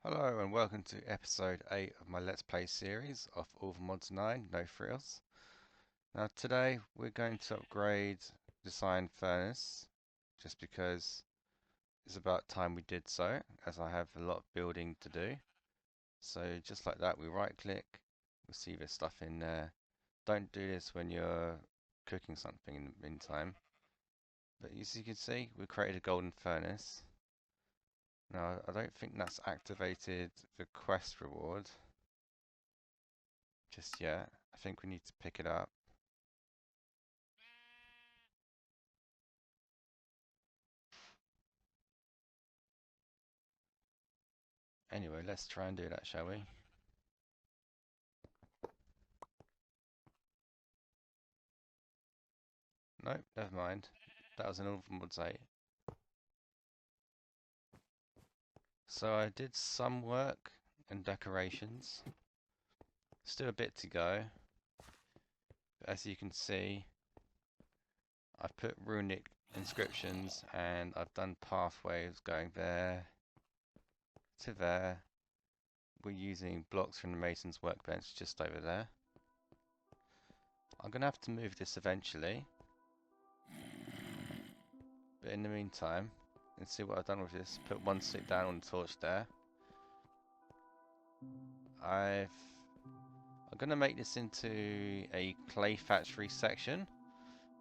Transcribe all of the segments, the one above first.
Hello and welcome to episode 8 of my Let's Play series of All the Mods 9, No Frills. Now today we're going to upgrade Design Furnace, just because it's about time we did so, as I have a lot of building to do. So just like that, we right click, we'll see there's stuff in there. Don't do this when you're cooking something in the meantime. But as you can see, we created a golden furnace. Now I don't think that's activated the quest reward just yet. I think we need to pick it up. Anyway, let's try and do that, shall we? Nope, never mind. That was an all from Woods 8. So I did some work and decorations. Still a bit to go. But as you can see, I've put runic inscriptions and I've done pathways going there to there. We're using blocks from the mason's workbench just over there. I'm going to have to move this eventually. But in the meantime, let's see what I've done with this. Put one stick down on the torch there. I'm going to make this into a clay factory section.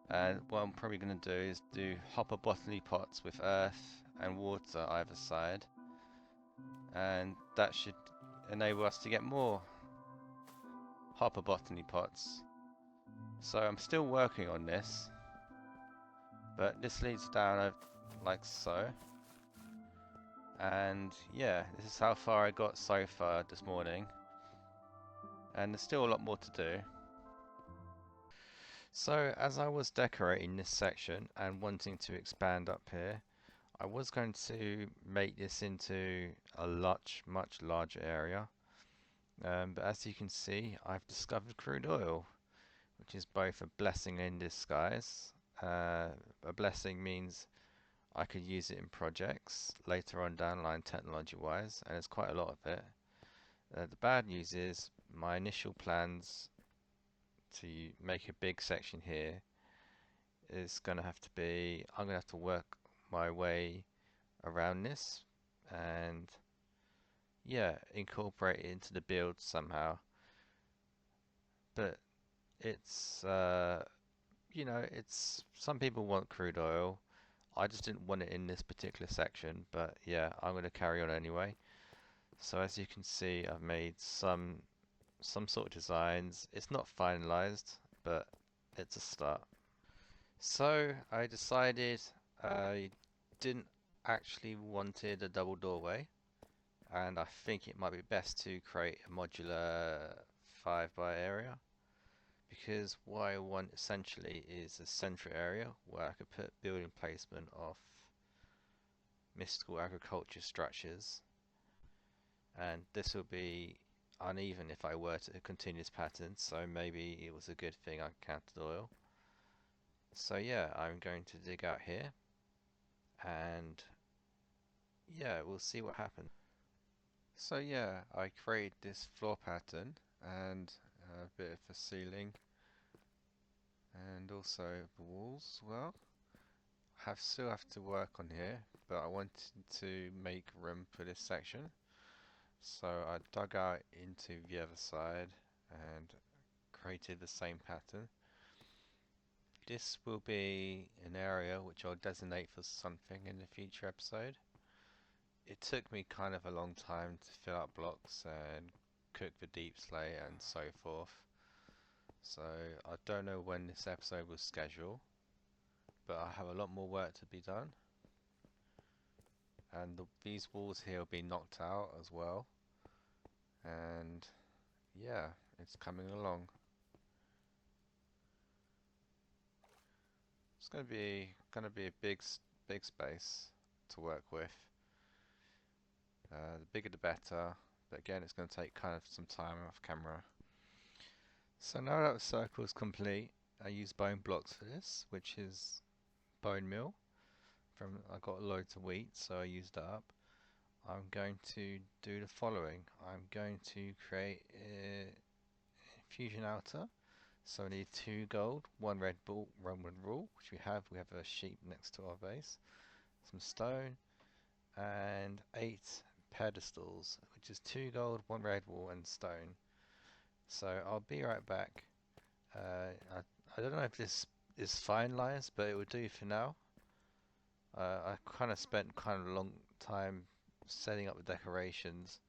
And what I'm probably going to do is do hopper botany pots with earth and water either side. And that should enable us to get more hopper botany pots. So I'm still working on this. But this leads down like so. And yeah, this is how far I got so far this morning. And there's still a lot more to do. So as I was decorating this section and wanting to expand up here, I was going to make this into a much larger area. But as you can see, I've discovered crude oil, which is both a blessing in disguise. A blessing means I could use it in projects later on down the line technology wise, and there's quite a lot of it. The bad news is my initial plans to make a big section here is going to have to be, I'm going to have to work my way around this and yeah, incorporate it into the build somehow. But it's it's, some people want crude oil. I just didn't want it in this particular section, but yeah, I'm going to carry on anyway. So as you can see, I've made some sort of designs. It's not finalized, but it's a start. So I decided I didn't actually wanted a double doorway, and I think it might be best to create a modular 5 by area, because what I want essentially is a central area where I could put building placement of mystical agriculture structures, and this will be uneven if I were to continue this pattern, so maybe it was a good thing I counted oil. So yeah, I'm going to dig out here and yeah, we'll see what happens. So yeah, I created this floor pattern and a bit of a ceiling and also the walls as well. Still have to work on here, but I wanted to make room for this section. So I dug out into the other side and created the same pattern. This will be an area which I'll designate for something in the future episode. It took me kind of a long time to fill out blocks and cook the deep slate and so forth. So I don't know when this episode will schedule, but I have a lot more work to be done. And these walls here will be knocked out as well. And yeah, it's coming along. It's gonna be a big space to work with. The bigger the better, but again it's going to take kind of some time off camera. So now that the circle is complete, I use bone blocks for this, which is bone meal. I got loads of wheat, so I used that up. I'm going to do the following. I'm going to create a infusion outer. So I need 2 gold, 1 red ball, 1 wood rule, which we have. We have a sheep next to our base, some stone, and 8 pedestals, which is 2 gold, 1 red wool, and stone. So I'll be right back. I don't know if this is finalized, but it will do for now. I kind of spent a long time setting up the decorations.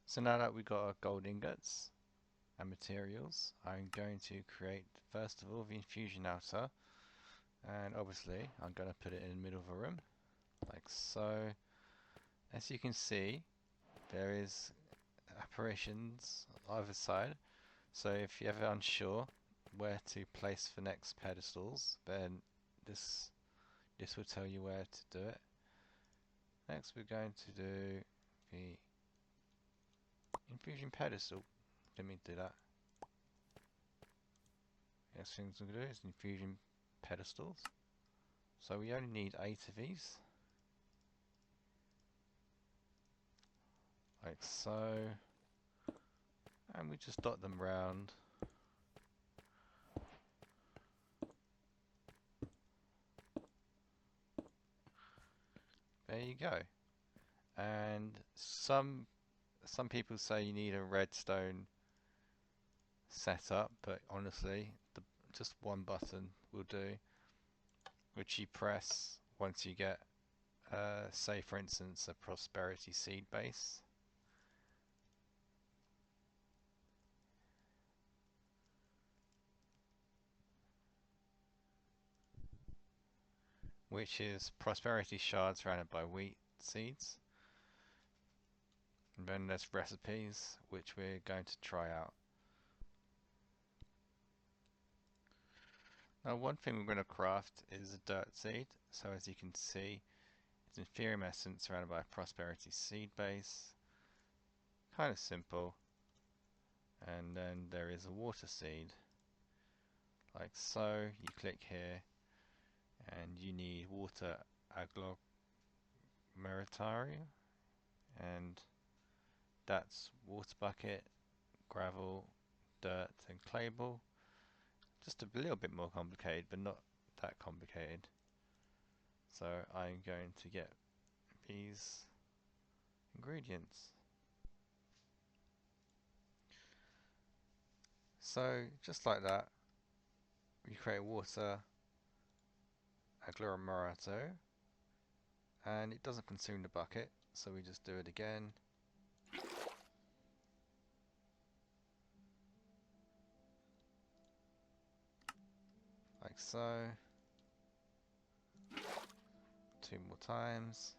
So now that we've got our gold ingots and materials, I'm going to create first of all the infusion outer, and obviously I'm going to put it in the middle of a room like so. As you can see, there is apparitions on either side, so if you're ever unsure where to place the next pedestals, then this will tell you where to do it. Next we're going to do the infusion pedestal. Let me do that. Next thing we're going to do is infusion pedestals. So we only need 8 of these. Like so. And we just dot them round. There you go. And some people say you need a redstone setup, but honestly, just one button will do, which you press once you get, say for instance, a prosperity seed base. Which is prosperity shards surrounded by wheat seeds. And then there's recipes, which we're going to try out. Now one thing we're going to craft is a dirt seed. So as you can see, it's Inferium essence surrounded by a prosperity seed base. Kind of simple. And then there is a water seed. Like so, you click here and you need water agglomeratari, and that's water bucket, gravel, dirt and clay ball. Just a little bit more complicated, but not that complicated. So I'm going to get these ingredients. So just like that, we create water agglomerato, and it doesn't consume the bucket, so we just do it again. Like so. 2 more times.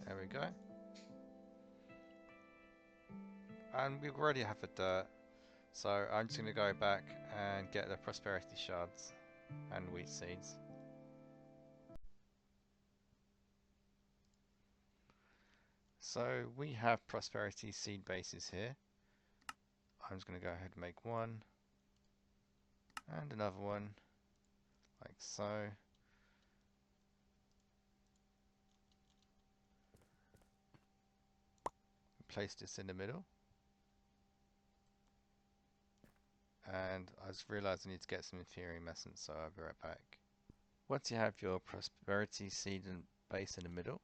There we go. And we already have the dirt, so I'm just going to go back and get the prosperity shards and wheat seeds. So we have prosperity seed bases here. I'm just going to go ahead and make one and another one like so. Place this in the middle. And I just realised I need to get some Inferium essence, so I'll be right back. Once you have your prosperity seed and base in the middle,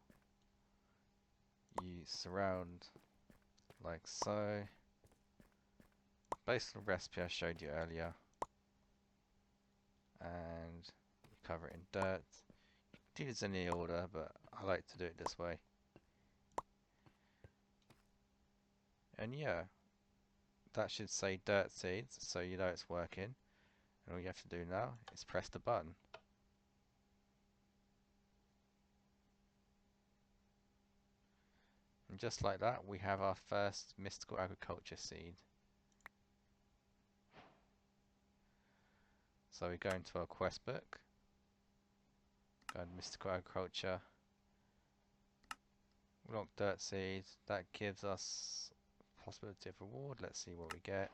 you surround like so, based on the recipe I showed you earlier, and you cover it in dirt. You can do this in any order, but I like to do it this way. And yeah, that should say dirt seeds, so you know it's working. And all you have to do now is press the button. And just like that, we have our first mystical agriculture seed. So we go into our quest book, Go to mystical agriculture. Lock dirt seeds. That gives us possibility of reward. Let's see what we get.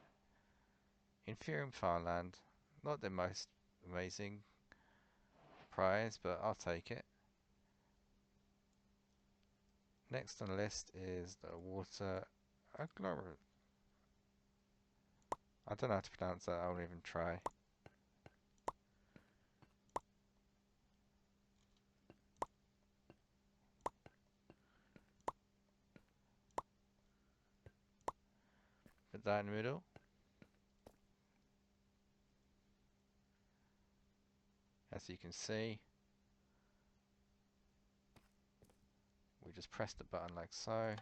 Inferium farmland. Not the most amazing prize, but I'll take it. Next on the list is the water agglomerate. I don't know how to pronounce that, I won't even try. Put that in the middle. As you can see, we just press the button like so.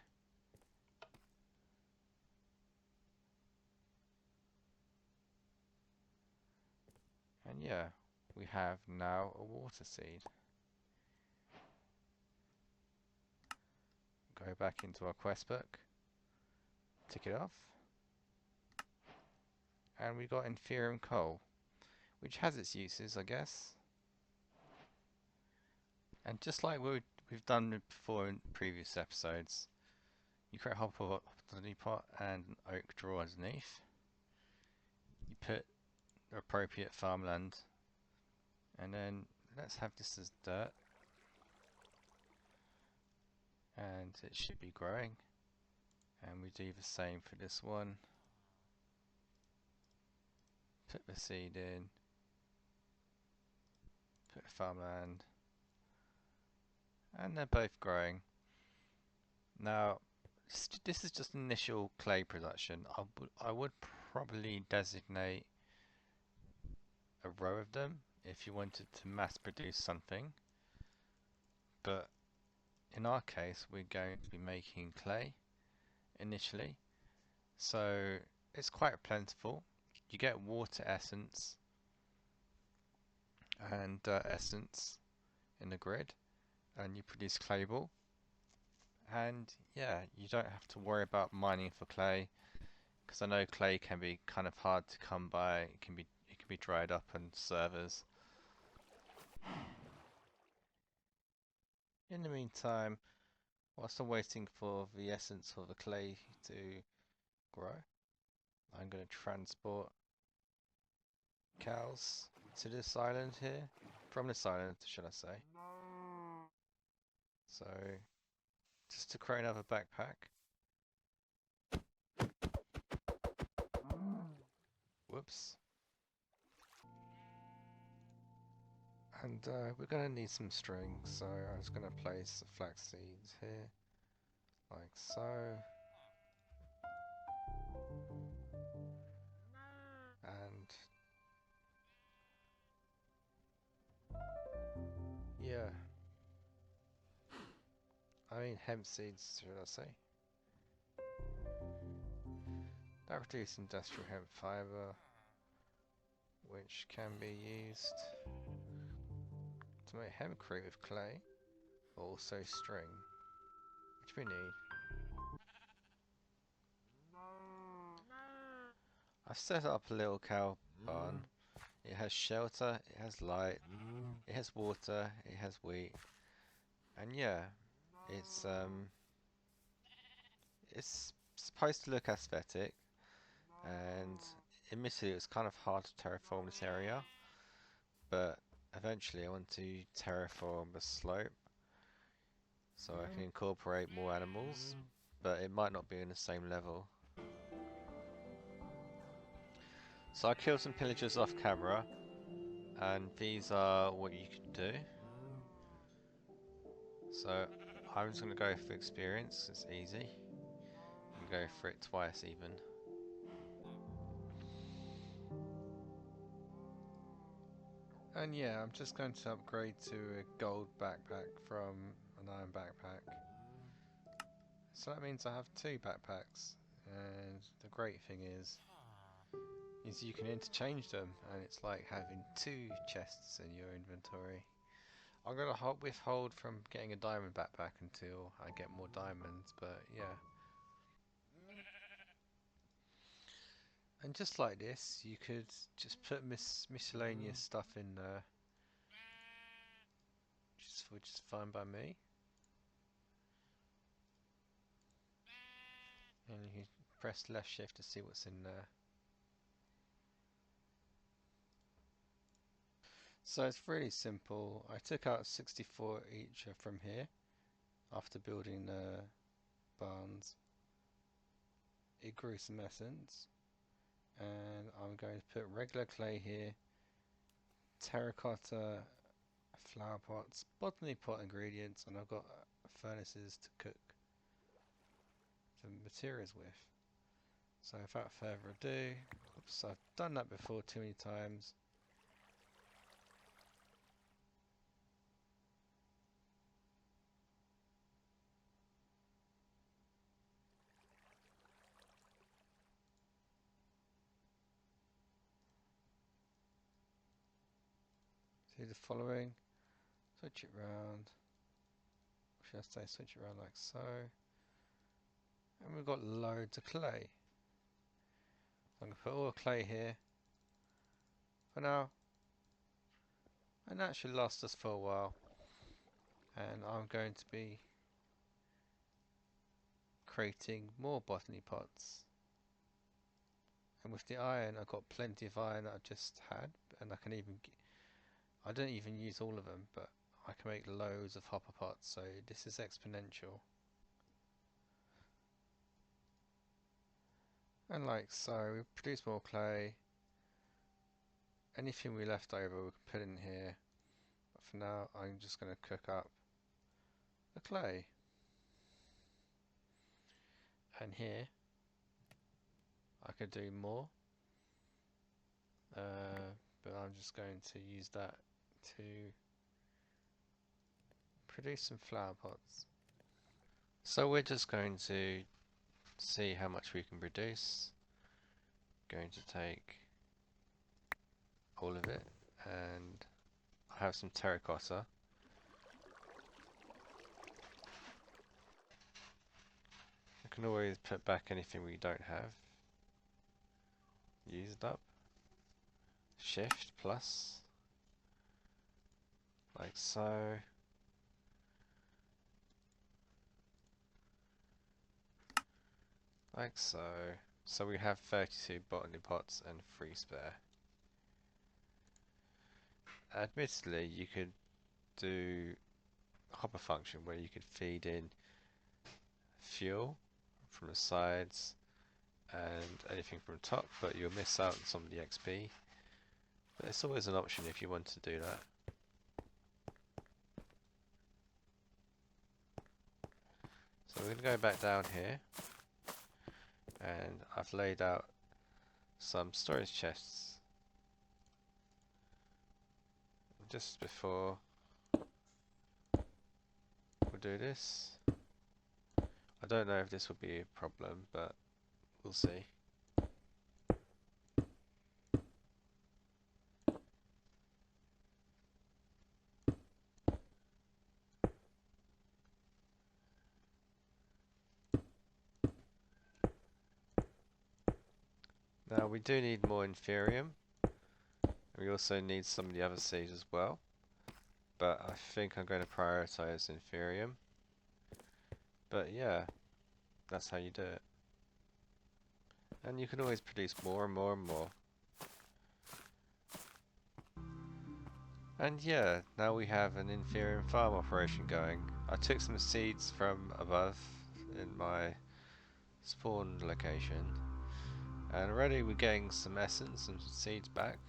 And yeah, we have now a water seed. Go back into our quest book, tick it off, and we got Inferium coal, which has its uses, I guess. And just like we've done before in previous episodes, you create a botany pot and an oak drawer underneath. You put the appropriate farmland, and then let's have this as dirt, and it should be growing. And we do the same for this one. Put the seed in, put farmland, and they're both growing. Now, this is just initial clay production. I would probably designate a row of them if you wanted to mass produce something, but in our case we're going to be making clay initially, so it's quite plentiful. You get water essence and essence in the grid, and you produce clay ball. And yeah, you don't have to worry about mining for clay, because I know clay can be kind of hard to come by. It can be dried up on servers. In the meantime, whilst I'm waiting for the essence of the clay to grow, I'm going to transport cows to this island here. From this island, should I say. So, just to create another backpack. Whoops. And we're going to need some string, so I was going to place the flax seeds here, like so. And yeah, I mean hemp seeds, should I say. That produces industrial hemp fiber, which can be used to make hempcrete with clay, but also string, which we need. I've set up a little cow barn. It has shelter, it has light, it has water, it has wheat, and yeah, it's supposed to look aesthetic, and admittedly it's kind of hard to terraform this area, but eventually I want to terraform the slope so I can incorporate more animals, but it might not be in the same level. So I killed some pillagers off camera, and these are what you can do. So I'm just going to go for experience, it's easy. You can go for it twice even. And yeah, I'm just going to upgrade to a gold backpack from an iron backpack. So that means I have two backpacks, and the great thing is you can interchange them, and it's like having two chests in your inventory. I'm going to withhold from getting a diamond backpack until I get more diamonds, but yeah. And just like this, you could just put miscellaneous stuff in there. which is fine by me. And you press left shift to see what's in there. So it's really simple. I took out 64 each from here after building the barns. It grew some essence, and I'm going to put regular clay here, terracotta flower pots, botany pot ingredients, and I've got furnaces to cook the materials with. So without further ado, oops, I've done that before too many times. Do the following, switch it round, or should I say switch it around like so, and we've got loads of clay. I'm going to put all the clay here for now, and that should last us for a while. And I'm going to be creating more botany pots. And with the iron, I've got plenty of iron that I just had, and I can even I don't even use all of them, but I can make loads of hopper pots, so this is exponential. And like so, we produce more clay. Anything we left over we can put in here, but for now I'm just going to cook up the clay. And here I could do more, but I'm just going to use that to produce some flower pots. So we're just going to see how much we can produce. Going to take all of it, and I have some terracotta. I can always put back anything we don't have used up. Shift plus, like so. Like so. So we have 32 botany pots and 3 spare. Admittedly, you could do a hopper function where you could feed in fuel from the sides and anything from the top, but you'll miss out on some of the XP. But it's always an option if you want to do that. So we're going to go back down here, and I've laid out some storage chests. Just before we'll do this, I don't know if this will be a problem, but we'll see. Now we do need more Inferium. We also need some of the other seeds as well, but I think I'm going to prioritize Inferium. But yeah, that's how you do it. And you can always produce more and more and more. And yeah, now we have an Inferium farm operation going. I took some seeds from above in my spawn location, and already we're getting some essence and some seeds back.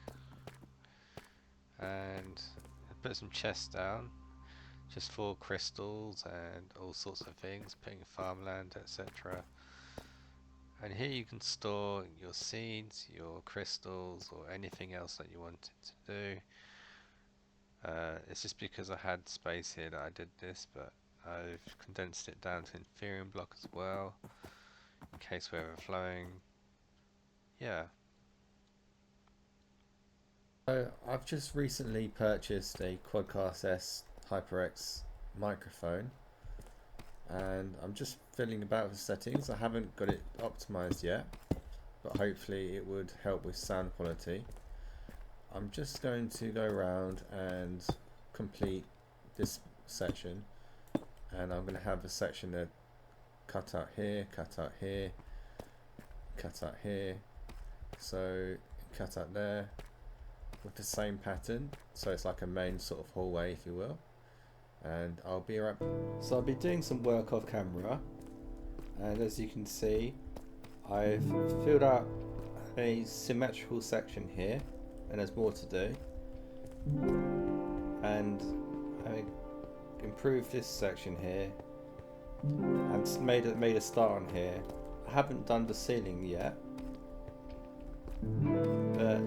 And I put some chests down just for crystals and all sorts of things, putting farmland, etc. And here you can store your seeds, your crystals, or anything else that you wanted to do. It's just because I had space here that I did this, but I've condensed it down to Inferium block as well, in case we're overflowing. Yeah. So I've just recently purchased a Quadcast S Hyper X microphone, and I'm just fiddling about with settings. I haven't got it optimized yet, but hopefully it would help with sound quality. I'm just going to go around and complete this section, and I'm going to have a section that cut out here, cut out here, cut out here, so cut out there with the same pattern, so it's like a main sort of hallway, if you will. And I'll be right. So I'll be doing some work off camera, and as you can see, I've filled out a symmetrical section here, and there's more to do. And I improved this section here, and made a start on here. I haven't done the ceiling yet, but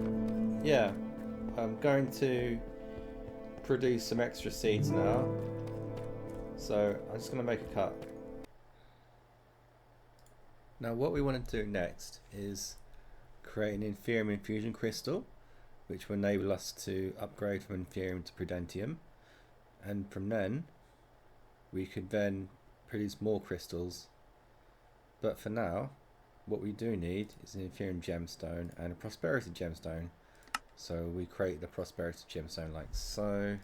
yeah, I'm going to produce some extra seeds now. So I'm just going to make a cut. Now what we want to do next is create an Inferium infusion crystal, which will enable us to upgrade from Inferium to prudentium, and from then we could then produce more crystals. But for now, what we do need is an Inferium gemstone and a prosperity gemstone. So we create the prosperity gemstone like so,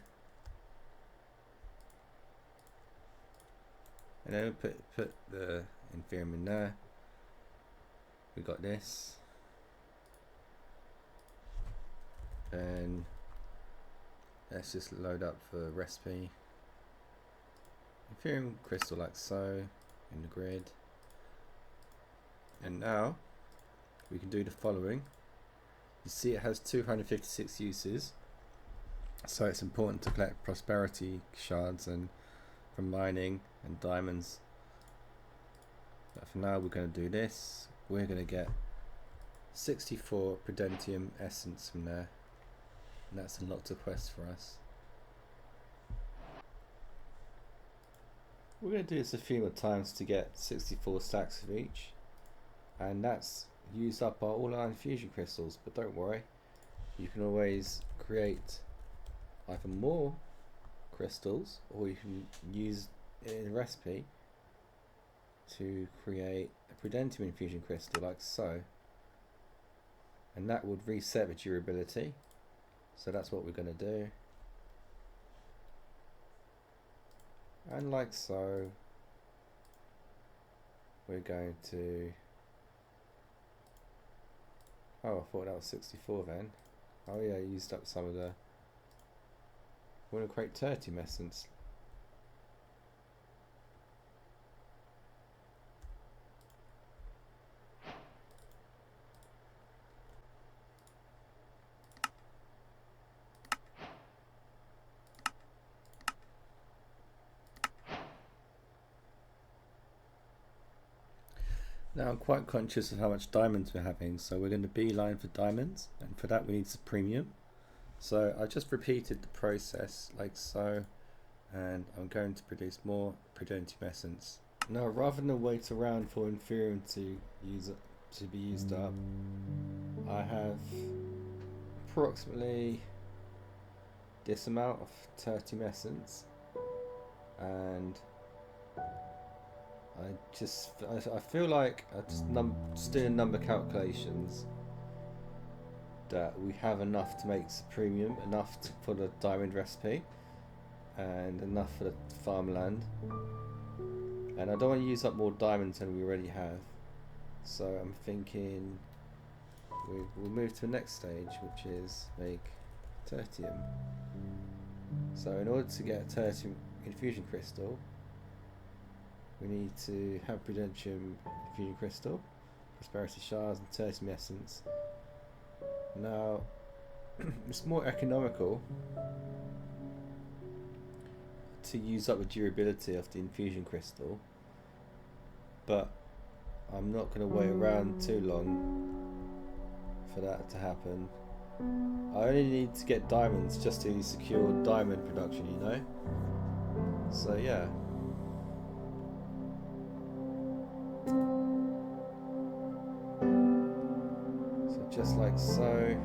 and then we put the Inferium in there. We got this, and let's just load up the recipe. Inferium crystal like so in the grid, and now we can do the following. You see it has 256 uses, so it's important to collect prosperity shards and from mining and diamonds. But for now we're going to do this. We're going to get 64 prudentium essence from there, and that's unlocked a quest for us. We're going to do this a few more times to get 64 stacks of each, and that's used up all our infusion crystals. But don't worry, you can always create either more crystals, or you can use it in a recipe to create a prudentium infusion crystal like so, and that would reset the durability. So that's what we're going to do, and like so we're going to, oh, I thought that was 64 then. Oh yeah, I used up some of the, we're going to create tertium essence. Now I'm quite conscious of how much diamonds we're having, so we're going to beeline for diamonds, and for that we need supremium. So I just repeated the process like so, and I'm going to produce more prudentium essence. Now rather than wait around for Inferium to be used up, I have approximately this amount of tertium essence, and I feel like I just doing number calculations that we have enough to make supremium, enough for the diamond recipe, and enough for the farmland. And I don't want to use up more diamonds than we already have, so I'm thinking we'll move to the next stage, which is make tertium. So in order to get a tertium infusion crystal, we need to have prudentium infusion crystal, prosperity shards, and tertium essence. Now it's more economical to use up the durability of the infusion crystal, but I'm not going to wait around too long for that to happen. I only need to get diamonds just to secure diamond production, you know? So yeah. So just like so.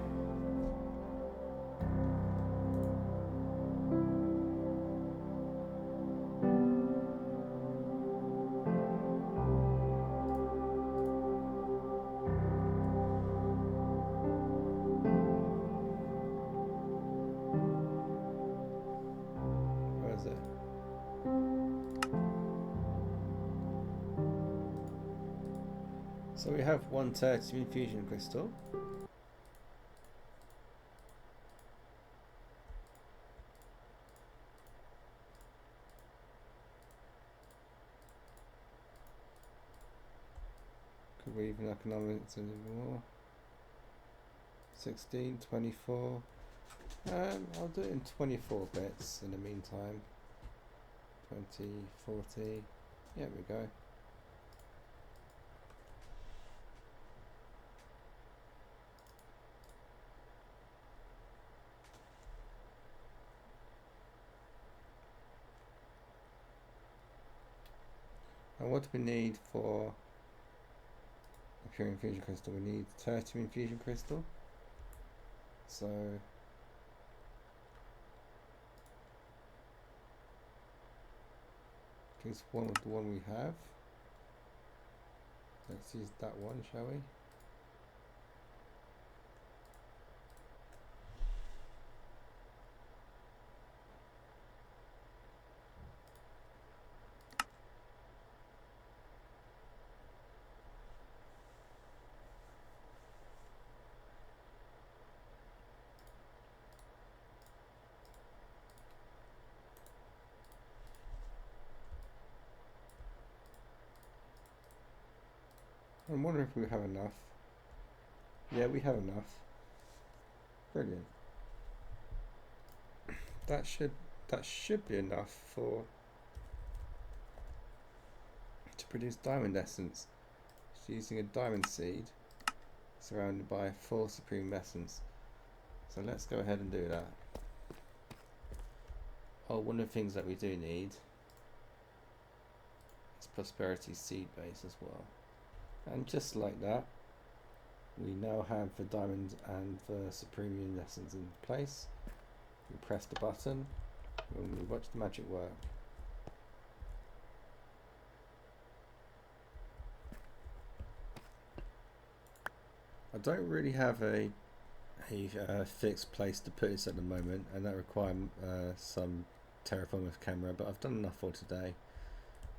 So we have one tertium infusion crystal. Could we even economics anymore? 16, 24. I'll do it in 24 bits in the meantime. 20, 40. Yeah, we go. And what do we need for a pure infusion crystal? We need tertium infusion crystal. So just one with the one we have. Let's use that one, shall we? I'm wondering if we have enough. Yeah, we have enough. Brilliant. That should be enough to produce diamond essence. Just using a diamond seed surrounded by 4 supreme essence. So let's go ahead and do that. Oh, one of the things that we do need is prosperity seed base as well. And just like that, we now have the diamond and the supremium essence in place. We press the button and we watch the magic work. I don't really have a fixed place to put this at the moment, and that requires some terraforming with camera, but I've done enough for today.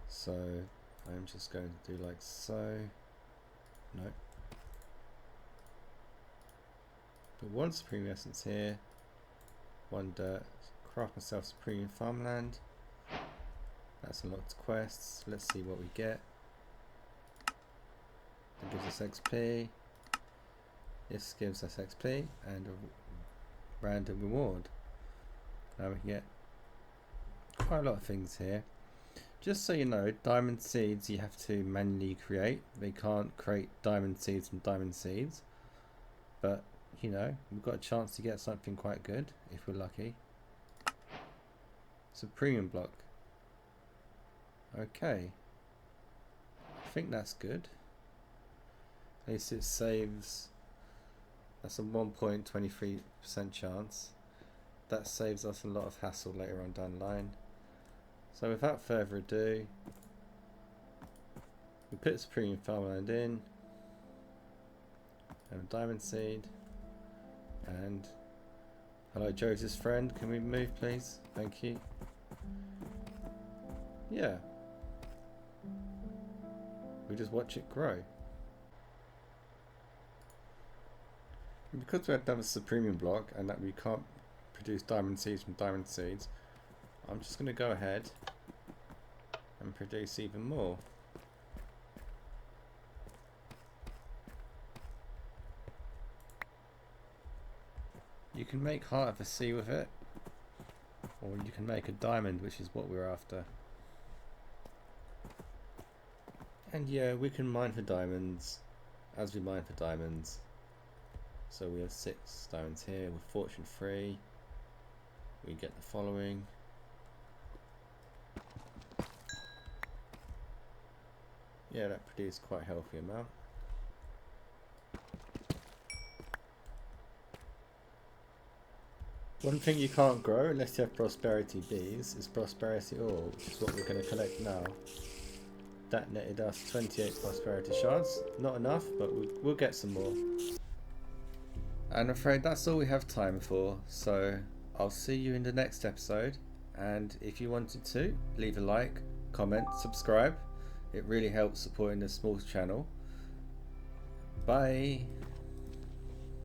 So I'm just going to do like so. No. Put 1 supreme essence here, 1 dirt, craft myself supreme farmland. That's unlocked quests. Let's see what we get. It gives us XP. This gives us XP and a random reward. Now we can get quite a lot of things here. Just so you know, diamond seeds you have to manually create. They can't create diamond seeds from diamond seeds. But, you know, we've got a chance to get something quite good if we're lucky. It's a premium block. Okay. I think that's good. At least it saves. That's a 1.23% chance. That saves us a lot of hassle later on down the line. So without further ado, we put supreme farmland in, and a diamond seed, and hello Joseph's friend, can we move please? Thank you. Yeah. We just watch it grow. And because we had another supremium block and that we can't produce diamond seeds from diamond seeds, I'm just going to go ahead and produce even more. You can make Heart of the Sea with it, or you can make a diamond, which is what we're after. And yeah, we can mine for diamonds as we mine for diamonds. So we have 6 diamonds here. With fortune 3, we get the following. Yeah, that produced quite a healthy amount. One thing you can't grow unless you have prosperity bees is prosperity ore, which is what we're going to collect now. That netted us 28 prosperity shards. Not enough, but we'll get some more. I'm afraid that's all we have time for, so I'll see you in the next episode. And if you wanted to, leave a like, comment, subscribe. It really helps supporting this small channel. Bye.